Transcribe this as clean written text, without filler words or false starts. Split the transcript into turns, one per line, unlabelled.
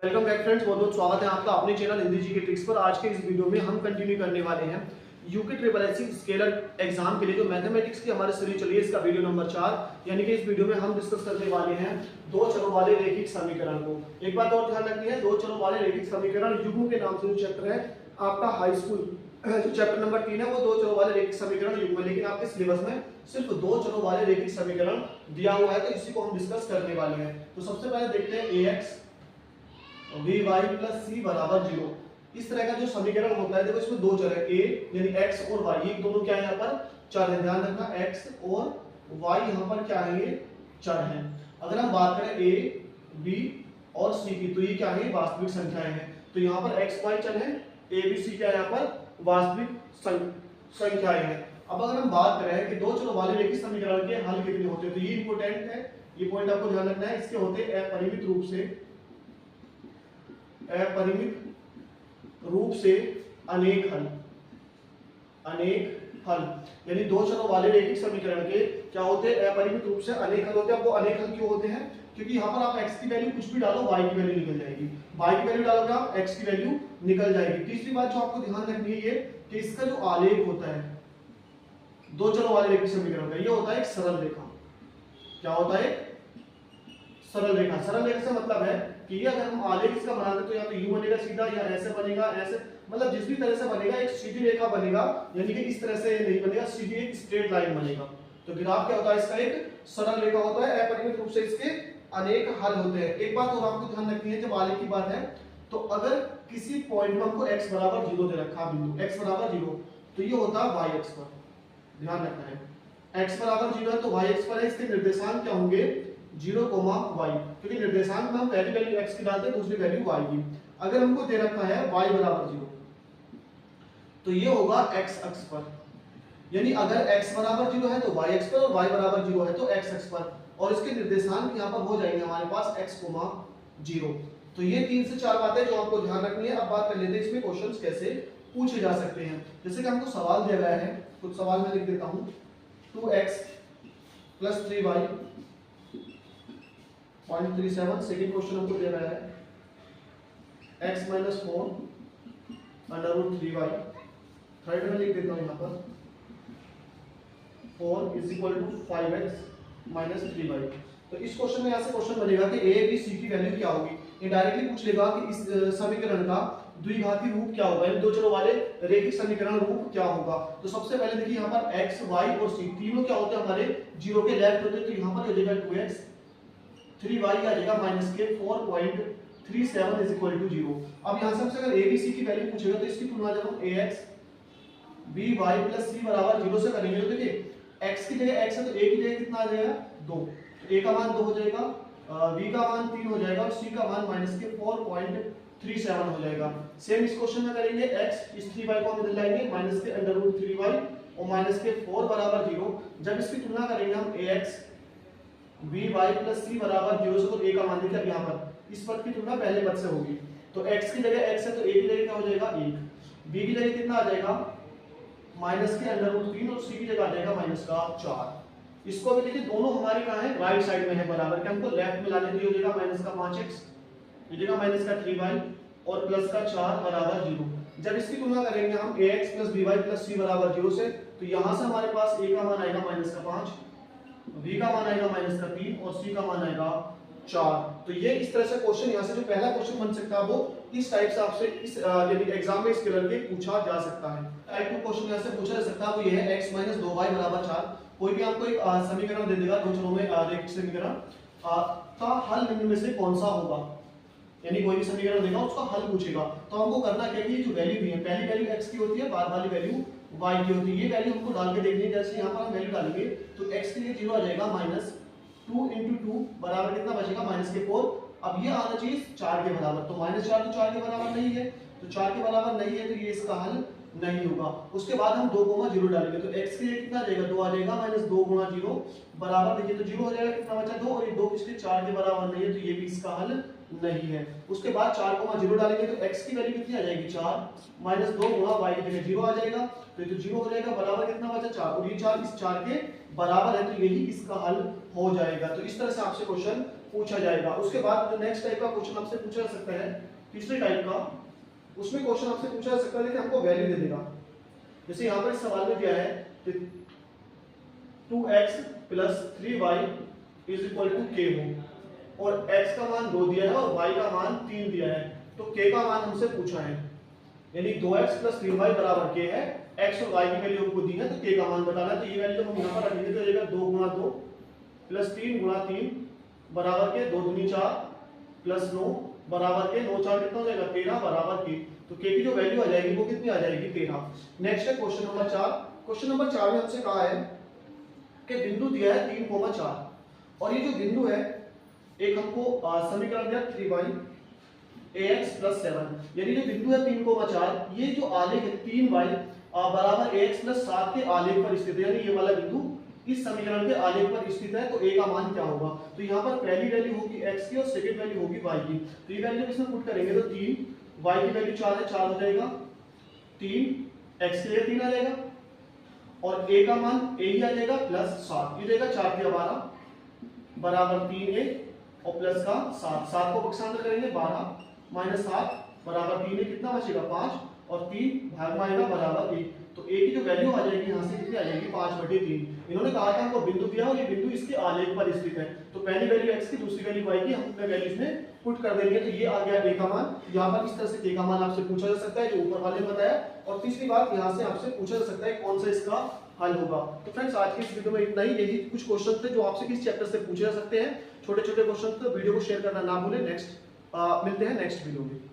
Welcome back friends, बहुत बहुत स्वागत है आपका अपने चैनल हिंदी जी के ट्रिक्स पर। आज के इस वीडियो में हम कंटिन्यू करने वाले हैं UK triple SC scalar exam के लिए जो मैथमेटिक्स की हमारी सीरीज चली है, इसका वीडियो नंबर 4। यानी कि इस वीडियो में हम डिस्कस करने वाले हैं दो चरों वाले रैखिक समीकरण को। एक बात और ध्यान रखनी है, दो चरों वाले रैखिक समीकरण युग्म के नाम से जो चैप्टर है आपका हाई स्कूल जो चैप्टर नंबर 3 है वो दो चरों वाले रैखिक समीकरण युग्म, लेकिन आपके सिलेबस में सिर्फ दो चरों वाले रैखिक समीकरण दिया हुआ है, तो इसी को हम डिस्कस करने वाले हैं। तो सबसे पहले देखते हैं ax vy प्लस सी बराबर 0। इस तरह का जो समीकरण होता है, देखो इसमें दो चर है a यानी x और y, ये दोनों क्या है यहाँ पर चर है। ध्यान रखना x और y यहाँ पर क्या है, ये चर है। अगर हम बात करें a b और c की, तो ये क्या है, वास्तविक संख्याएं हैं। तो यहाँ पर x y चर है, a b c क्या है, यहाँ पर वास्तविक संख्याएं हैं। अब अगर हम बात करें कि दो चरों वाले रैखिक समीकरण के हल कितने होते हैं, तो ये इंपॉर्टेंट है, ये पॉइंट आपको ध्यान रखना है। इसके होते हैं अपरिमित रूप से अनेक हल। यानी दो चरों वाले रैखिक समीकरण के क्या होते हैं, अपरिमित रूप से अनेक हल होते हैं। अब वो अनेक हल क्यों होते हैं, क्योंकि यहाँ पर आप x की वैल्यू कुछ भी डालो, y की वैल्यू निकल जाएगी, y की वैल्यू डालोगे आप x की वैल्यू निकल जाएगी। तीसरी बात जो आपको ध्यान रखनी है ये कि इसका जो आलेख होता है दो चरों वाले रैखिक समीकरण का, ये होता है एक सरल रेखा। क्या होता है, सरल रेखा। सरल रेखा से मतलब है कि ये अगर हम आलेख इसका बना दे तो या तो यूं बनेगा सीधा, या ऐसे बनेगा, ऐसे, मतलब जिस भी तरह से बनेगा एक सीधी रेखा बनेगा, यानी कि इस तरह से नहीं बनेगा, सीधी एक स्ट्रेट लाइन बनेगा। तो ग्राफ क्या होता है, इसका एक सरल रेखा होता है। अपरिमित रूप से इसके अनेक हल होते हैं। एक बात और आपको ध्यान रखनी है, जब आलेख की बात है तो अगर किसी पॉइंट में हमको x बराबर 0 दे रखा, बिंदु x बराबर 0, तो ये होता है y अक्ष पर। ध्यान रखना है, x बराबर 0 है तो y अक्ष पर है, इसके निर्देशांक क्या होंगे 0, y, क्योंकि निर्देशांक में हम पहली वैल्यू x की डालते हैं, दूसरी वैल्यू y की। अगर हमको दे रखा है y बराबर 0, तो ये होगा x अक्ष पर। यानी अगर x बराबर 0 है तो y अक्ष पर, और y बराबर 0 है तो x अक्ष पर, और इसके निर्देशांक यहाँ पर हो जाएंगे हमारे पास x, 0। तो ये 3 से 4 बातें जो आपको ध्यान रखनी है। अब बात कर लेते हैं इसमें क्वेश्चंस कैसे पूछे जा सकते हैं। जैसे कि हमको सवाल दिया गया है, कुछ सवाल मैं लिख देता हूं। 2x plus 3y 0.37। Second question हमको दे रहा है x minus 4 under root 3y। Third में लिख देता हूं यहाँ पर 4 is equal to 5x minus 3y। तो इस क्वेश्चन में ऐसे क्वेश्चन बनेगा कि a b c की वैल्यू क्या होगी। ये डायरेक्टली पूछ लेगा कि इस समीकरण का द्विघाती रूप क्या होगा, यानी दो चरों वाले रैखिक समीकरण रूप क्या होगा। तो सबसे पहले देखिए यहाँ पर x y और c तीनों क्या होते हैं, हमारे 0 के लेफ्ट होते हैं। तो यहाँ पर हो जाएगा 2x 3y आ जाएगा माइनस के 4.37 इज इक्वल टू 0। अब यहाँ से हमसे अगर a b c की वैल्यू पूछेगा तो इसकी तुलना जब हम ax by प्लस c बराबर 0 से करेंगे, तो देखिए x की जगह x है तो a की जगह कितना आ जाएगा 2, a का मान 2 हो जाएगा, b का मान 3 हो जाएगा, और c का मान माइनस के 4.37 हो जाएगा। सेम इस क्वेश्चन में करेंगे x, इस 3y को हम इधर लाएंगे माइनस के अंडर रूट 3y और माइनस के 4 बराबर 0। जब इसकी तुलना करेंगे हम ax by प्लस c बराबर 0 से, तो a का मान देखिए यहाँ पर इस पद की तुलना पहले पद से होगी। तो x की जगह x है तो a की जगह क्या हो जाएगा 1, b की जगह कितना आ जाएगा माइनस के अंडर रूट 3, और c की जगह आ जाएगा माइनस का 4। इसको भी देखिए दोनों हमारे कहाँ है, राइट साइड में है बराबर के, हमको लेफ्ट में लाने के लिए हो जाएगा माइनस का 5x, ये जगह माइनस का 3y और प्लस का 4 बराबर 0। जब इसकी तुलना करेंगे हम ax plus by plus c बराबर 0 से, तो यहाँ से हमारे पास a का मान आएगा माइनस का 5, b का मान आएगा माइनस का 3 और c का मान आएगा 4। तो ये इस तरह से क्वेश्चन, यहाँ से जो पहला क्वेश्चन बन सकता है वो इस टाइप से आपसे इस यानी एग्जाम में स्केलर के पूछा जा सकता है। टाइप 2 क्वेश्चन यहाँ से पूछा जा सकता है, वो ये है x माइनस 2y बराबर 4। कोई भी आपको एक समीकरण दे देगा, दो चरों में रैखिक समीकरण का हल निम्न में से कौन सा होगा, यानी कोई भी समीकरण देगा उसका हल पूछेगा। तो हमको करना क्या है, जो वैल्यू दी है, पहली वैल्यू x की होती है, बाद वाली वैल्यू y की होती है। ये वैल्यू हमको डाल के देखनी है। जैसे यहाँ पर हम वैल्यू डालेंगे तो x के लिए 0 आ जाएगा, माइनस 2 × 2 बराबर कितना बचेगा माइनस के 4। अब ये आना चाहिए 4 के बराबर, तो माइनस 4 तो 4 के बराबर नहीं है, तो 4 के बराबर नहीं है, तो ये इसका हल नहीं होगा। उसके बाद हम 2 0 डालेंगे, तो x के लिए कितना आ जाएगा 2 आ जाएगा, माइनस 2 × 0 बराबर, देखिए तो 0 हो जाएगा, कितना बचा 2, और ये 2 किसके 4 के बराबर नहीं है, तो ये भी इसका हल नहीं है। उसके बाद 4 0 डालेंगे तो x की वैल्यू कितनी आ जाएगी 4, माइनस 2 × y की जगह 0 आ जाएगा, तो ये तो 0 हो जाएगा, बराबर कितना बचा 4, और ये 4 इस 4 के बराबर है, तो यही इसका हल हो जाएगा। तो इस तरह से आपसे क्वेश्चन पूछा जाएगा। उसके बाद जो नेक्स्ट टाइप का क्वेश्चन आपसे पूछा जा सकता है, तीसरे टाइप का, उसमें क्वेश्चन आपसे पूछा जा सकता है लेकिन हमको वैल्यू दे देगा। जैसे यहाँ पर इस सवाल में दिया है 2x + 3y = k हो और x का मान 2 दिया है और y का मान 3 दिया है, तो k का मान हमसे पूछा है, यानी 2x + 3y = k है, x और y की वैल्यू हमको दी है तो k का मान बताना है। तो ये वैल्यू जब हम यहाँ पर रखेंगे तो हो जाएगा 2 × 2 + 3 × 3 बराबर के 2 दूनी 4 + 9 बराबर के 9 4 कितना हो जाएगा 13 बराबर के, तो k की जो वैल्यू आ जाएगी वो कितनी आ जाएगी 13। नेक्स्ट है क्वेश्चन नंबर 4। क्वेश्चन नंबर 4 में हमसे कहा है कि बिंदु दिया है 3,4 और ये जो बिंदु है एक हमको समीकरण दिया 3y ax + 7, यानी जो बिंदु है 3,4, ये जो आलेख है 3y = ax + 7 के आलेख पर स्थित है, यानी ये वाला बिंदु इस समीकरण के आलेख पर स्थित है, तो a का मान क्या होगा। तो यहाँ पर पहली वैल्यू होगी x की और सेकंड वैल्यू होगी y की, तो ये वैल्यू इसमें पुट करेंगे तो 3, y की वैल्यू 4 है 4 हो जाएगा, 3 x के लिए 3 आ जाएगा और a का मान a ही आ जाएगा +7, ये जाएगा 4 × 12 बराबर 3a और प्लस का 7, 7 को पक्षांतर करेंगे 12 - 7 बराबर 3 है, कितना बचेगा 5 और 3 भाग में आएगा बराबर 1, तो a की जो वैल्यू आ जाएगी यहाँ से कितनी आ जाएगी 5/3। इन्होंने कहा था हमको बिंदु दिया और ये बिंदु इसके आलेख पर स्थित है, तो पहली वैल्यू x की दूसरी वैल्यू y की हम अपने वैल्यू इसमें पुट कर देंगे, तो ये आ गया a का मान। यहाँ पर इस तरह से k का मान आपसे पूछा जा सकता है जो ऊपर वाले ने बताया, और तीसरी बात यहाँ से आपसे पूछा जा सकता है कौन सा इसका हल होगा। तो फ्रेंड्स आज की इस वीडियो में इतना ही, यही कुछ क्वेश्चन थे जो आपसे किस चैप्टर से पूछे जा सकते हैं, छोटे छोटे क्वेश्चन, तो वीडियो को शेयर करना ना भूलें। नेक्स्ट मिलते हैं नेक्स्ट वीडियो में।